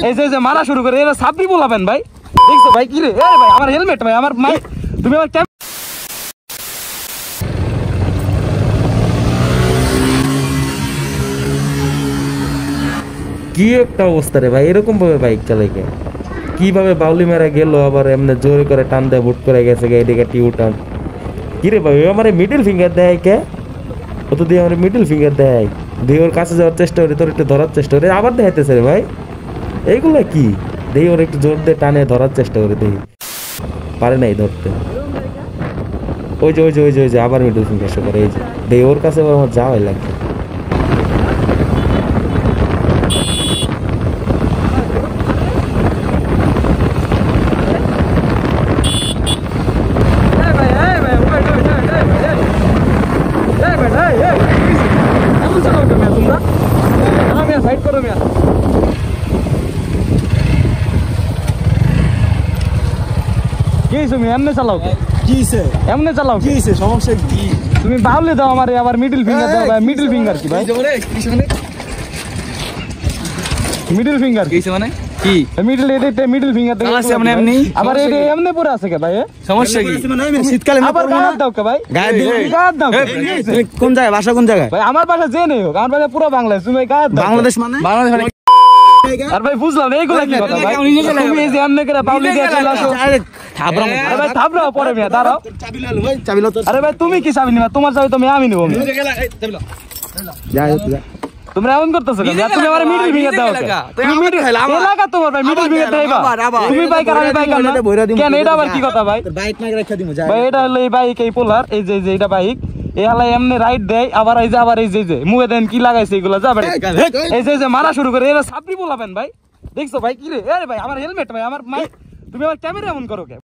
এই যে মারা শুরু করে এরা সাবরি বলাবেন ভাই দেখছো ভাই কি রে আরে ভাই আমার হেলমেট ভাই আমার মাই তুমি আমার কি একটা অবস্থা রে ভাই এরকম ভাবে বাইক চালাই কে কিভাবে বাউলি মেরা গেল আবার এমনি জোরে করে টান দেয় বুট করে গেছে এদিকে টিউ টান কি রে ভাই আমার মিডল ফিঙ্গার দেয় কে ও তো দিয়ে আমার মিডল ফিঙ্গার দেয় দিয়ে ওর কাছে যাওয়ার চেষ্টা করি তোর একটু ধরার চেষ্টা করি আবার দেখাইতেছে রে ভাই এইগুলা কি দেই ওর একটু জোর দিয়ে টানে ধরার চেষ্টা করে দেখি পারে নাই ধরতে ওই যে আবার মিডল ফিঙ্গার শো করে এই যে দেই ওর কাছে আমার যাওয়াই লাগছে এমনি চালাও এমনি চালাও সমস্যা কি তুমি বাউলে দাও আমার আবার মিডল ফিঙ্গার দাও ভাই মিডল ফিঙ্গার কি ভাই মিডল ফিঙ্গার কি মানে কি মিডল এটা মিডল ফিঙ্গার দাও আছে এমনি এমনি আবার এটা এমনি পুরো আছে কে ভাই সমস্যা কি শীতকালে আবার গায়ে দাও কে ভাই গায়ে দাও কোন জায়গায় ভাষা কোন জায়গায় ভাই আমার ভাষা জেনে হোক আমার ভাষা পুরো বাংলাদেশ তুমি গায়ে দাও বাংলাদেশ মানে আর ভাই বুঝলাম এইগুলা কি কথা ভাই তুমি এই যে এমনি করে বাউলি দিয়ে চলে আসো আরে ভাই থাবরা পরে মিয়া দাঁড়াও চাবি লো আরে ভাই তুমি কি চাবি নিবা তোমার চাবি তো আমি নিব যাই যা তোমরা এমন করতেছো কেন তুমি আমার মিডল ফিঙ্গার দাও তুমি মিডল এলাকা তোমার ভাই মিডল ফিঙ্গার দাইবা তুমি বাইক আর আমি বাইক না কেন এটা আবার কি কথা ভাই বাইক না রাখা দিমু যাই ভাই এটা হলো এই বাইক এই পোলার এই যে এটা বাইক এই হালা এমনি রাইট দেয় আবার এই যে মুয়ে দেন কি লাগাইছে এগুলা যা ভাই এই যে মারা শুরু করে এরা সাবরি বলাবেন ভাই দেখছো ভাই কি রে আরে ভাই আমার হেলমেট ভাই আমার মাই তুমি আমার ক্যামেরা এমন করো কে